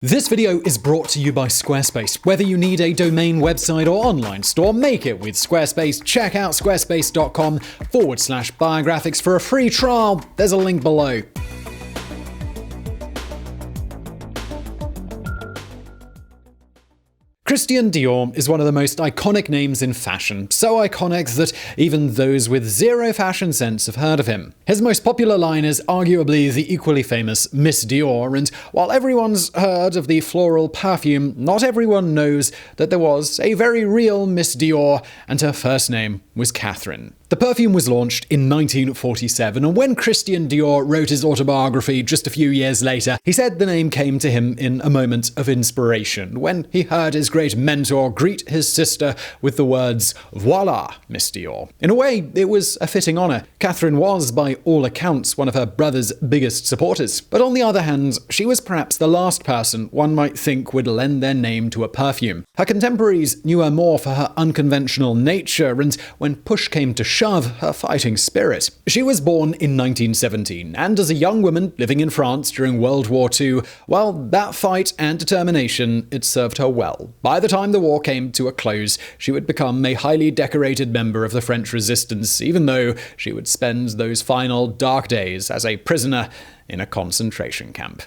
This video is brought to you by Squarespace. Whether you need a domain, website, or online store, make it with Squarespace. Check out squarespace.com/biographics for a free trial. There's a link below. Christian Dior is one of the most iconic names in fashion, so iconic that even those with zero fashion sense have heard of him. His most popular line is arguably the equally famous Miss Dior, and while everyone's heard of the floral perfume, not everyone knows that there was a very real Miss Dior, and her first name was Catherine. The perfume was launched in 1947, and when Christian Dior wrote his autobiography just a few years later, he said the name came to him in a moment of inspiration, when he heard his great mentor greet his sister with the words, "Voila, Miss Dior." In a way, it was a fitting honor. Catherine was, by all accounts, one of her brother's biggest supporters. But on the other hand, she was perhaps the last person one might think would lend their name to a perfume. Her contemporaries knew her more for her unconventional nature, and when push came to shove, her fighting spirit. She was born in 1917, and as a young woman living in France during World War II, well, that fight and determination, it served her well. By the time the war came to a close, she would become a highly decorated member of the French resistance, even though she would spend those final dark days as a prisoner in a concentration camp.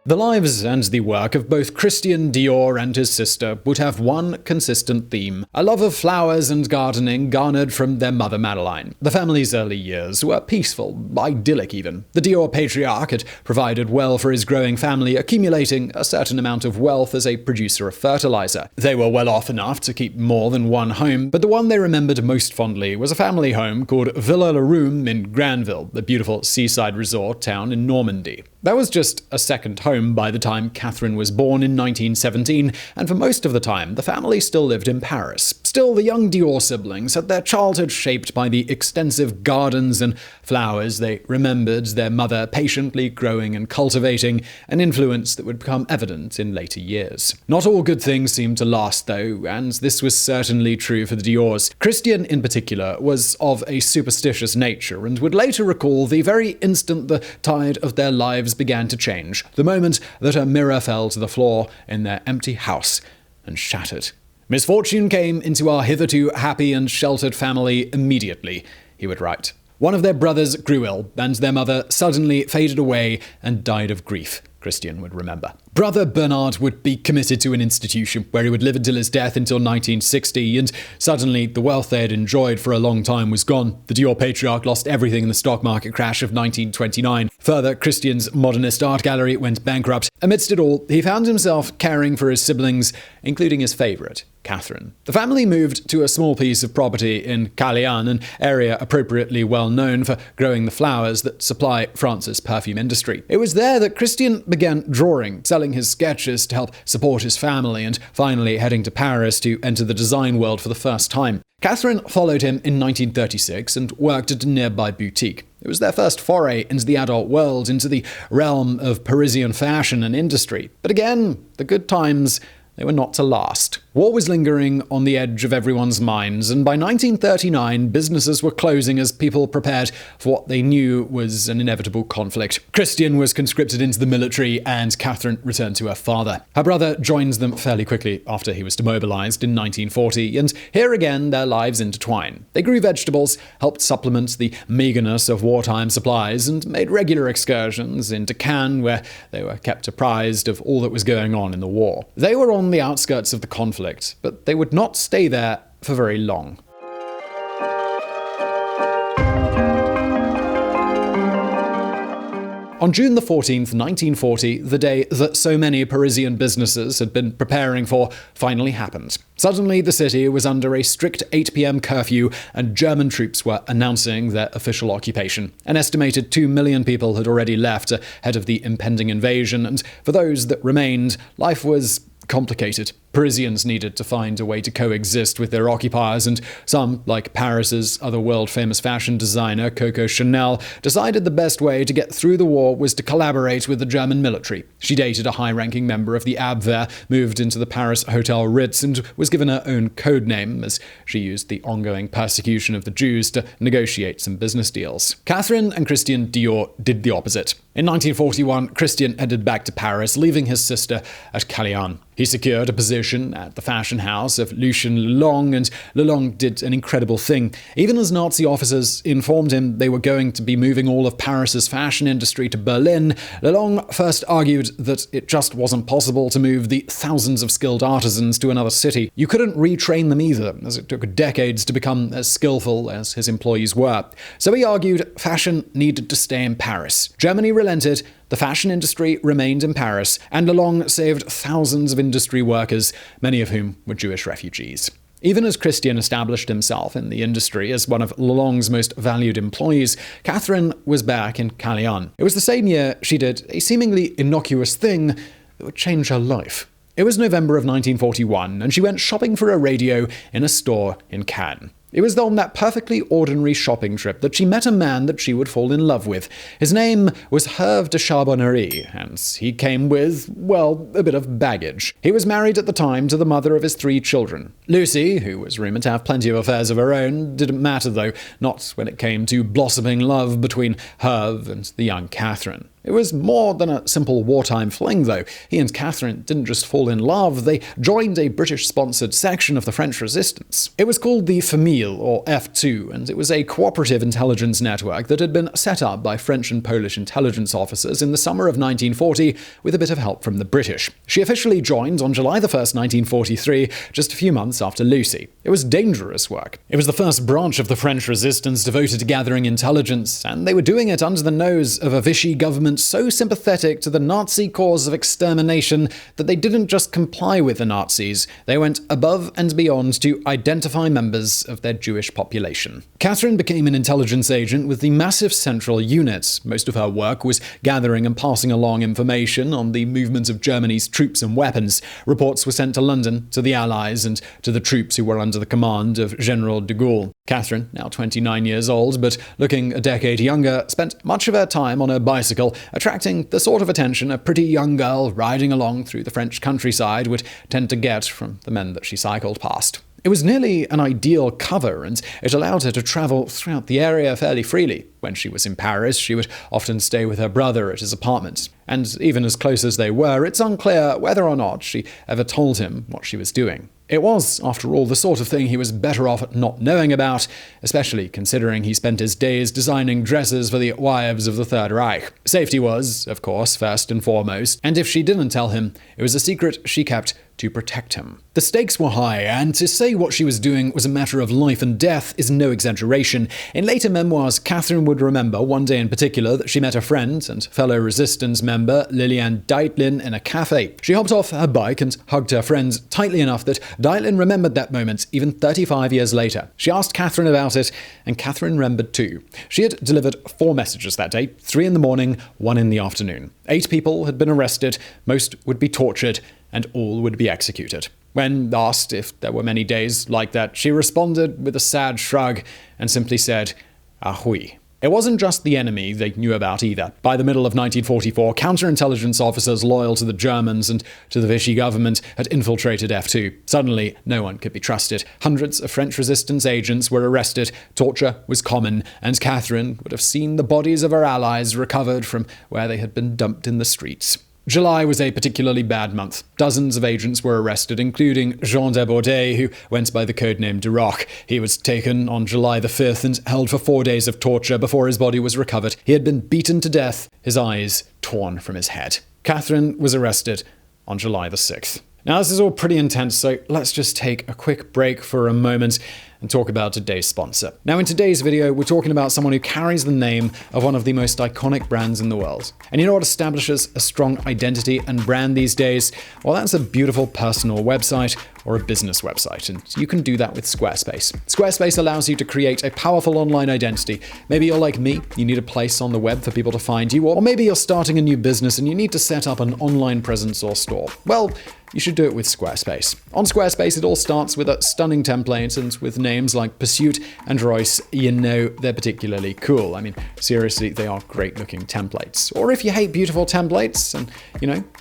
The lives and the work of both Christian Dior and his sister would have one consistent theme: a love of flowers and gardening garnered from their mother Madeleine. The family's early years were peaceful, idyllic even. The Dior patriarch had provided well for his growing family, accumulating a certain amount of wealth as a producer of fertilizer. They were well off enough to keep more than one home, but the one they remembered most fondly was a family home called Villa La Roume in Granville, the beautiful seaside resort town in Normandy. That was just a second home by the time Catherine was born in 1917, and for most of the time, the family still lived in Paris. Still, the young Dior siblings had their childhood shaped by the extensive gardens and flowers they remembered their mother patiently growing and cultivating, an influence that would become evident in later years. Not all good things seemed to last, though, and this was certainly true for the Diors. Christian, in particular, was of a superstitious nature and would later recall the very instant the tide of their lives began to change, the moment that a mirror fell to the floor in their empty house and shattered. "Misfortune came into our hitherto happy and sheltered family immediately," he would write. "One of their brothers grew ill, and their mother suddenly faded away and died of grief," Christian would remember. Brother Bernard would be committed to an institution where he would live until his death until 1960, and suddenly the wealth they had enjoyed for a long time was gone. The Dior patriarch lost everything in the stock market crash of 1929. Further, Christian's modernist art gallery went bankrupt. Amidst it all, he found himself caring for his siblings, including his favorite, Catherine. The family moved to a small piece of property in Caerleon, an area appropriately well known for growing the flowers that supply France's perfume industry. It was there that Christian began drawing, selling his sketches to help support his family, and finally heading to Paris to enter the design world for the first time. Catherine followed him in 1936 and worked at a nearby boutique. It was their first foray into the adult world, into the realm of Parisian fashion and industry. But again, the good times, they were not to last. War was lingering on the edge of everyone's minds, and by 1939, businesses were closing as people prepared for what they knew was an inevitable conflict. Christian was conscripted into the military, and Catherine returned to her father. Her brother joined them fairly quickly after he was demobilized in 1940, and here again their lives intertwine. They grew vegetables, helped supplement the meagerness of wartime supplies, and made regular excursions into Cannes, where they were kept apprised of all that was going on in the war. They were on the outskirts of the conflict, but they would not stay there for very long. On June the 14th, 1940, the day that so many Parisian businesses had been preparing for finally happened. Suddenly, the city was under a strict 8 p.m. curfew, and German troops were announcing their official occupation. An estimated 2 million people had already left ahead of the impending invasion, and for those that remained, life was complicated. Parisians needed to find a way to coexist with their occupiers, and some, like Paris's other world-famous fashion designer, Coco Chanel, decided the best way to get through the war was to collaborate with the German military. She dated a high-ranking member of the Abwehr, moved into the Paris Hotel Ritz, and was given her own code name, as she used the ongoing persecution of the Jews to negotiate some business deals. Catherine and Christian Dior did the opposite. In 1941, Christian headed back to Paris, leaving his sister at Calais. He secured a position at the fashion house of Lucien Lelong, and Lelong did an incredible thing. Even as Nazi officers informed him they were going to be moving all of Paris's fashion industry to Berlin, Lelong first argued that it just wasn't possible to move the thousands of skilled artisans to another city. You couldn't retrain them either, as it took decades to become as skillful as his employees were. So he argued fashion needed to stay in Paris. Germany relented, the fashion industry remained in Paris, and Lelong saved thousands of industry workers, many of whom were Jewish refugees. Even as Christian established himself in the industry as one of Lelong's most valued employees, Catherine was back in Calais. It was the same year she did a seemingly innocuous thing that would change her life. It was November of 1941, and she went shopping for a radio in a store in Cannes. It was on that perfectly ordinary shopping trip that she met a man that she would fall in love with. His name was Hervé de Charbonnerie, and he came with, well, a bit of baggage. He was married at the time to the mother of his 3 children. Lucy, who was rumoured to have plenty of affairs of her own, didn't matter though, not when it came to blossoming love between Hervé and the young Catherine. It was more than a simple wartime fling, though. He and Catherine didn't just fall in love, they joined a British-sponsored section of the French resistance. It was called the Famille, or F2, and it was a cooperative intelligence network that had been set up by French and Polish intelligence officers in the summer of 1940 with a bit of help from the British. She officially joined on July 1st, 1943, just a few months after Lucy. It was dangerous work. It was the first branch of the French resistance devoted to gathering intelligence, and they were doing it under the nose of a Vichy government so sympathetic to the Nazi cause of extermination that they didn't just comply with the Nazis, they went above and beyond to identify members of their Jewish population. Catherine became an intelligence agent with the massive central unit. Most of her work was gathering and passing along information on the movement of Germany's troops and weapons. Reports were sent to London, to the Allies, and to the troops who were under the command of General de Gaulle. Catherine, now 29 years old, but looking a decade younger, spent much of her time on her bicycle, attracting the sort of attention a pretty young girl riding along through the French countryside would tend to get from the men that she cycled past. It was nearly an ideal cover, and it allowed her to travel throughout the area fairly freely. When she was in Paris, she would often stay with her brother at his apartment. And even as close as they were, it's unclear whether or not she ever told him what she was doing. It was, after all, the sort of thing he was better off not knowing about, especially considering he spent his days designing dresses for the wives of the Third Reich. Safety was, of course, first and foremost, and if she didn't tell him, it was a secret she kept to protect him. The stakes were high, and to say what she was doing was a matter of life and death is no exaggeration. In later memoirs, Catherine would remember one day in particular that she met a friend and fellow resistance member Liliane Deitlin in a cafe. She hopped off her bike and hugged her friend tightly enough that Deitlin remembered that moment even 35 years later. She asked Catherine about it, and Catherine remembered too. She had delivered 4 messages that day, 3 in the morning, 1 in the afternoon. 8 people had been arrested, most would be tortured, and all would be executed. When asked if there were many days like that, she responded with a sad shrug and simply said, "Ah oui." It wasn't just the enemy they knew about either. By the middle of 1944, counterintelligence officers loyal to the Germans and to the Vichy government had infiltrated F2. Suddenly, no one could be trusted. Hundreds of French resistance agents were arrested, torture was common, and Catherine would have seen the bodies of her allies recovered from where they had been dumped in the streets. July was a particularly bad month. Dozens of agents were arrested, including Jean Desbordes, who went by the codename Duroc. He was taken on July the 5th and held for 4 days of torture before his body was recovered. He had been beaten to death, his eyes torn from his head. Catherine was arrested on July the 6th. Now, this is all pretty intense, so let's just take a quick break for a moment and talk about today's sponsor. Now, in today's video, we're talking about someone who carries the name of one of the most iconic brands in the world. And you know what establishes a strong identity and brand these days? Well, that's a beautiful personal website or a business website, and you can do that with Squarespace. Squarespace allows you to create a powerful online identity. Maybe you're like me, you need a place on the web for people to find you, or maybe you're starting a new business and you need to set up an online presence or store. Well, you should do it with Squarespace. On Squarespace, it all starts with a stunning template, and with names like Pursuit and Royce, you know they're particularly cool. I mean, seriously, they are great-looking templates. Or if you hate beautiful templates, and,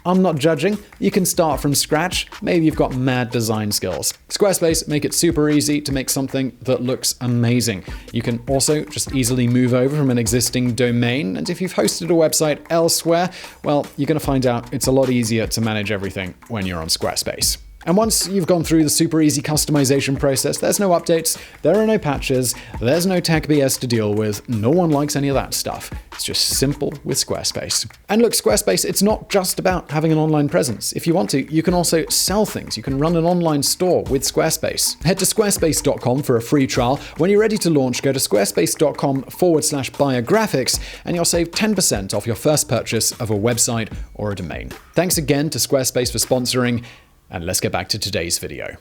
I'm not judging, you can start from scratch. Maybe you've got mad design skills. Squarespace make it super easy to make something that looks amazing. You can also just easily move over from an existing domain, and if you've hosted a website elsewhere, well, you're going to find out it's a lot easier to manage everything when you're on Squarespace. And once you've gone through the super easy customization process, there's no updates, there are no patches, there's no tech BS to deal with. No one likes any of that stuff. It's just simple with Squarespace. And look, Squarespace, it's not just about having an online presence. If you want to, you can also sell things. You can run an online store with Squarespace. Head to squarespace.com for a free trial. When you're ready to launch, go to squarespace.com/biographics and you'll save 10% off your first purchase of a website or a domain. Thanks again to Squarespace for sponsoring. And let's get back to today's video.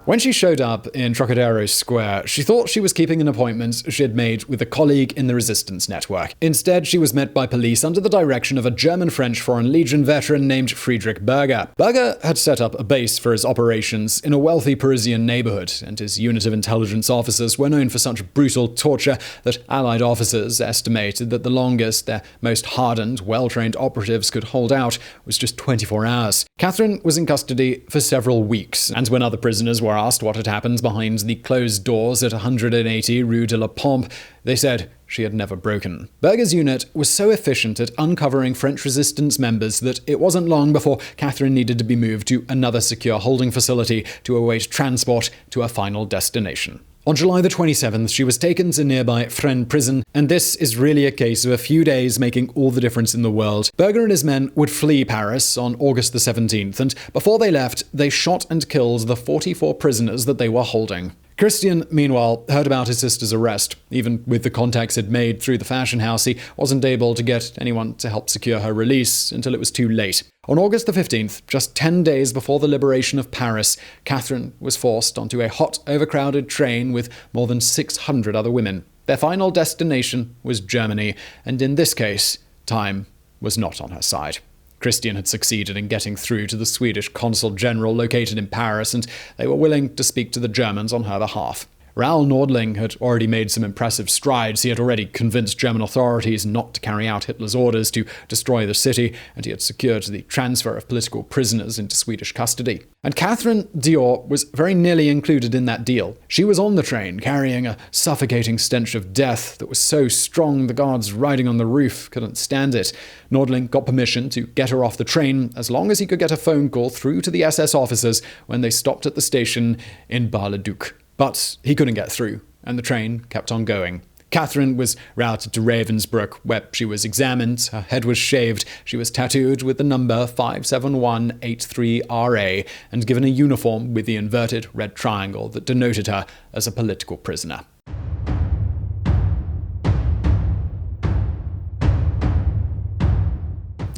When she showed up in Trocadero Square, she thought she was keeping an appointment she had made with a colleague in the resistance network. Instead, she was met by police under the direction of a German-French Foreign Legion veteran named Friedrich Berger. Berger had set up a base for his operations in a wealthy Parisian neighborhood, and his unit of intelligence officers were known for such brutal torture that Allied officers estimated that the longest their most hardened, well-trained operatives could hold out was just 24 hours. Catherine was in custody for several weeks, and when other prisoners were asked what had happened behind the closed doors at 180 Rue de la Pompe, they said she had never broken. Berger's unit was so efficient at uncovering French resistance members that it wasn't long before Catherine needed to be moved to another secure holding facility to await transport to her final destination. On July the 27th, she was taken to nearby Fresnes prison, and this is really a case of a few days making all the difference in the world. Berger and his men would flee Paris on August the 17th, and before they left, they shot and killed the 44 prisoners that they were holding. Christian, meanwhile, heard about his sister's arrest. Even with the contacts he'd made through the fashion house, he wasn't able to get anyone to help secure her release until it was too late. On August the 15th, just 10 days before the liberation of Paris, Catherine was forced onto a hot, overcrowded train with more than 600 other women. Their final destination was Germany, and in this case, time was not on her side. Christian had succeeded in getting through to the Swedish consul general located in Paris, and they were willing to speak to the Germans on her behalf. Raoul Nordling had already made some impressive strides. He had already convinced German authorities not to carry out Hitler's orders to destroy the city, and he had secured the transfer of political prisoners into Swedish custody. And Catherine Dior was very nearly included in that deal. She was on the train, carrying a suffocating stench of death that was so strong the guards riding on the roof couldn't stand it. Nordling got permission to get her off the train as long as he could get a phone call through to the SS officers when they stopped at the station in Bar-le-Duc. But he couldn't get through, and the train kept on going. Catherine was routed to Ravensbruck, where she was examined, her head was shaved, she was tattooed with the number 57183RA, and given a uniform with the inverted red triangle that denoted her as a political prisoner.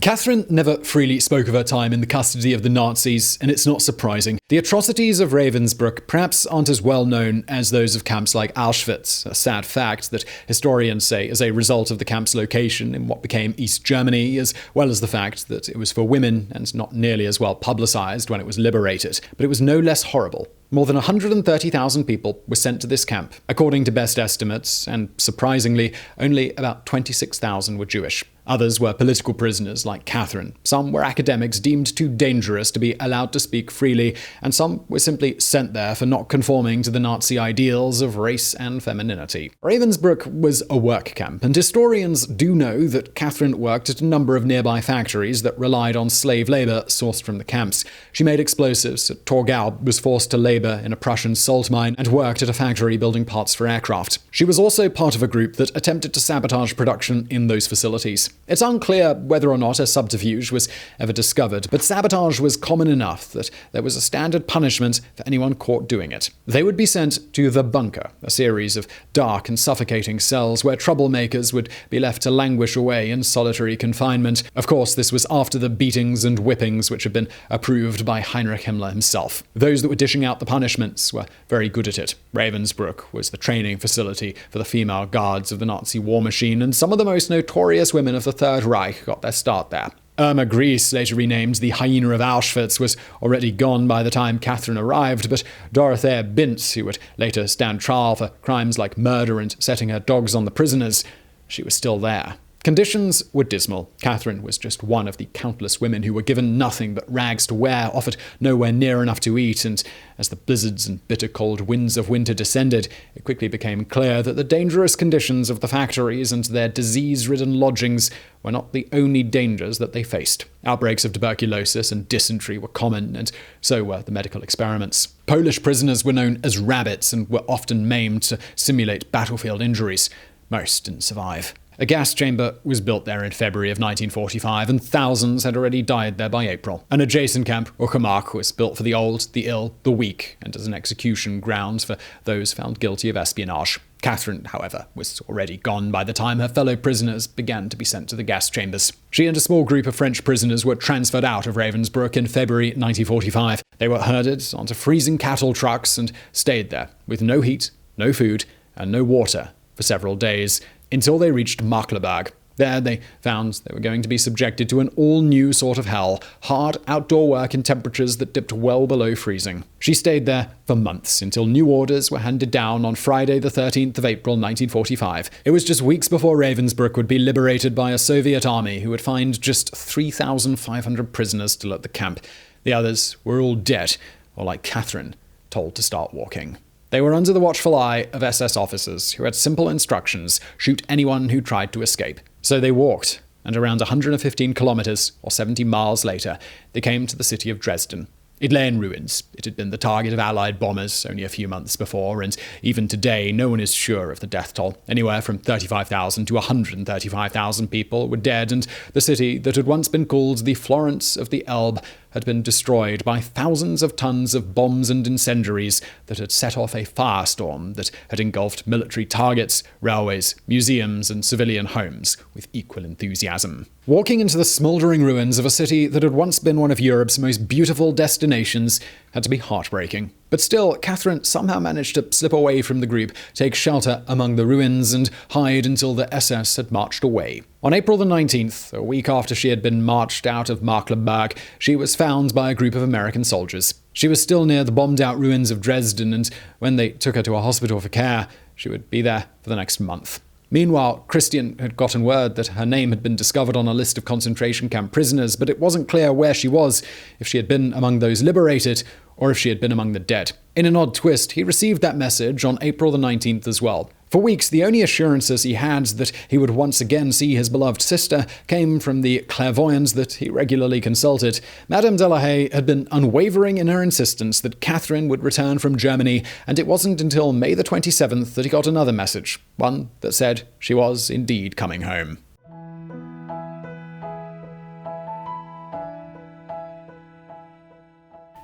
Catherine never freely spoke of her time in the custody of the Nazis, and it's not surprising. The atrocities of Ravensbruck perhaps aren't as well known as those of camps like Auschwitz, a sad fact that historians say is a result of the camp's location in what became East Germany, as well as the fact that it was for women and not nearly as well publicized when it was liberated. But it was no less horrible. More than 130,000 people were sent to this camp, according to best estimates, and surprisingly, only about 26,000 were Jewish. Others were political prisoners like Catherine. Some were academics deemed too dangerous to be allowed to speak freely, and some were simply sent there for not conforming to the Nazi ideals of race and femininity. Ravensbrück was a work camp, and historians do know that Catherine worked at a number of nearby factories that relied on slave labor sourced from the camps. She made explosives at Torgau, was forced to lay labor in a Prussian salt mine and worked at a factory building parts for aircraft. She was also part of a group that attempted to sabotage production in those facilities. It's unclear whether or not a subterfuge was ever discovered, but sabotage was common enough that there was a standard punishment for anyone caught doing it. They would be sent to the bunker, a series of dark and suffocating cells where troublemakers would be left to languish away in solitary confinement. Of course, this was after the beatings and whippings which had been approved by Heinrich Himmler himself. Those that were dishing out the punishments were very good at it. Ravensbruck was the training facility for the female guards of the Nazi war machine, and some of the most notorious women of the Third Reich got their start there. Irma Gries, later renamed the Hyena of Auschwitz, was already gone by the time Catherine arrived, but Dorothea Bintz, who would later stand trial for crimes like murder and setting her dogs on the prisoners, she was still there. Conditions were dismal. Catherine was just one of the countless women who were given nothing but rags to wear, offered nowhere near enough to eat, and as the blizzards and bitter cold winds of winter descended, it quickly became clear that the dangerous conditions of the factories and their disease-ridden lodgings were not the only dangers that they faced. Outbreaks of tuberculosis and dysentery were common, and so were the medical experiments. Polish prisoners were known as rabbits and were often maimed to simulate battlefield injuries. Most didn't survive. A gas chamber was built there in February of 1945, and thousands had already died there by April. An adjacent camp, or Uckermark, was built for the old, the ill, the weak, and as an execution ground for those found guilty of espionage. Catherine, however, was already gone by the time her fellow prisoners began to be sent to the gas chambers. She and a small group of French prisoners were transferred out of Ravensbruck in February 1945. They were herded onto freezing cattle trucks and stayed there with no heat, no food, and no water for several days, until they reached Markleberg. There they found they were going to be subjected to an all-new sort of hell, hard outdoor work in temperatures that dipped well below freezing. She stayed there for months until new orders were handed down on Friday the 13th of April 1945. It was just weeks before Ravensbrück would be liberated by a Soviet army who would find just 3,500 prisoners still at the camp. The others were all dead, or like Catherine, told to start walking. They were under the watchful eye of SS officers who had simple instructions: shoot anyone who tried to escape. So they walked, and around 115 kilometers, or 70 miles later, they came to the city of Dresden. It lay in ruins. It had been the target of Allied bombers only a few months before, and even today no one is sure of the death toll. Anywhere from 35,000 to 135,000 people were dead, and the city that had once been called the Florence of the Elbe had been destroyed by thousands of tons of bombs and incendiaries that had set off a firestorm that had engulfed military targets, railways, museums, and civilian homes with equal enthusiasm. Walking into the smouldering ruins of a city that had once been one of Europe's most beautiful destinations had to be heartbreaking. But still, Catherine somehow managed to slip away from the group, take shelter among the ruins, and hide until the SS had marched away. On April the 19th, a week after she had been marched out of Markleberg, she was found by a group of American soldiers. She was still near the bombed-out ruins of Dresden, and when they took her to a hospital for care, she would be there for the next month. Meanwhile, Christian had gotten word that her name had been discovered on a list of concentration camp prisoners, but it wasn't clear where she was, if she had been among those liberated, or if she had been among the dead. In an odd twist, he received that message on April the 19th as well. For weeks, the only assurances he had that he would once again see his beloved sister came from the clairvoyants that he regularly consulted. Madame de la Haye had been unwavering in her insistence that Catherine would return from Germany, and it wasn't until May the 27th that he got another message, one that said she was indeed coming home.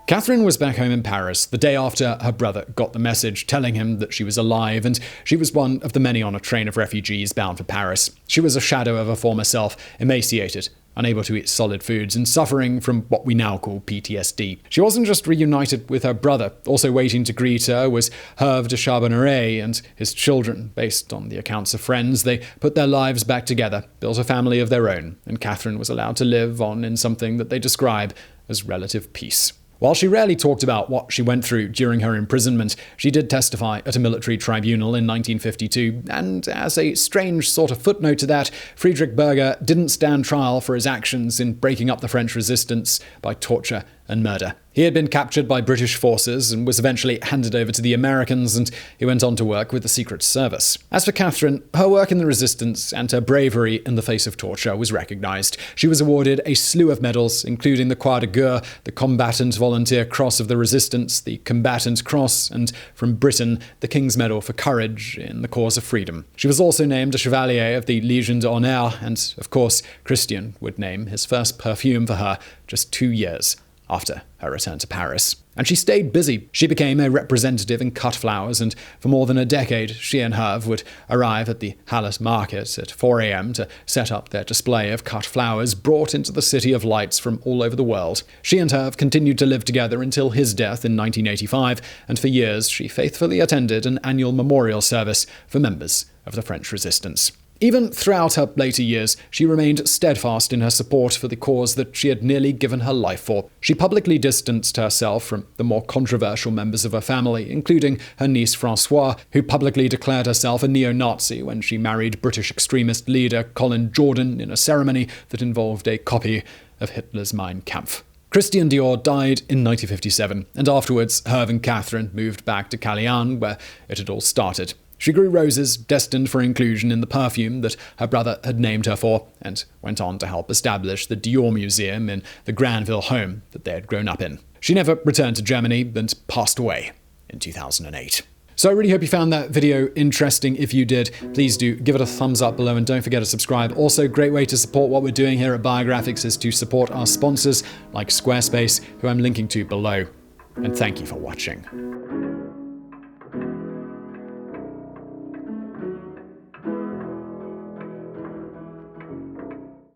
Catherine was back home in Paris the day after her brother got the message telling him that she was alive, and she was one of the many on a train of refugees bound for Paris. She was a shadow of her former self, emaciated, unable to eat solid foods, and suffering from what we now call PTSD. She wasn't just reunited with her brother. Also waiting to greet her was Hervé de Charbonneray and his children. Based on the accounts of friends, they put their lives back together, built a family of their own, and Catherine was allowed to live on in something that they describe as relative peace. While she rarely talked about what she went through during her imprisonment, she did testify at a military tribunal in 1952, and as a strange sort of footnote to that, Friedrich Berger didn't stand trial for his actions in breaking up the French resistance by torture and murder. He had been captured by British forces and was eventually handed over to the Americans, and he went on to work with the Secret Service. As for Catherine, her work in the resistance and her bravery in the face of torture was recognized. She was awarded a slew of medals, including the Croix de Guerre, the Combatant Volunteer Cross of the Resistance, the Combatant Cross, and from Britain, the King's Medal for Courage in the cause of freedom. She was also named a Chevalier of the Légion d'Honneur, and, of course, Christian would name his first perfume for her just 2 years after her return to Paris. And she stayed busy. She became a representative in cut flowers, and for more than a decade, she and Herve would arrive at the Halle Market at 4 a.m. to set up their display of cut flowers brought into the City of Lights from all over the world. She and Herve continued to live together until his death in 1985, and for years she faithfully attended an annual memorial service for members of the French Resistance. Even throughout her later years, she remained steadfast in her support for the cause that she had nearly given her life for. She publicly distanced herself from the more controversial members of her family, including her niece Françoise, who publicly declared herself a neo-Nazi when she married British extremist leader Colin Jordan in a ceremony that involved a copy of Hitler's Mein Kampf. Christian Dior died in 1957, and afterwards, Herve and Catherine moved back to Callian, where it had all started. She grew roses destined for inclusion in the perfume that her brother had named her for, and went on to help establish the Dior Museum in the Granville home that they had grown up in. She never returned to Germany and passed away in 2008. So I really hope you found that video interesting. If you did, please do give it a thumbs up below and don't forget to subscribe. Also, great way to support what we're doing here at Biographics is to support our sponsors like Squarespace, who I'm linking to below. And thank you for watching.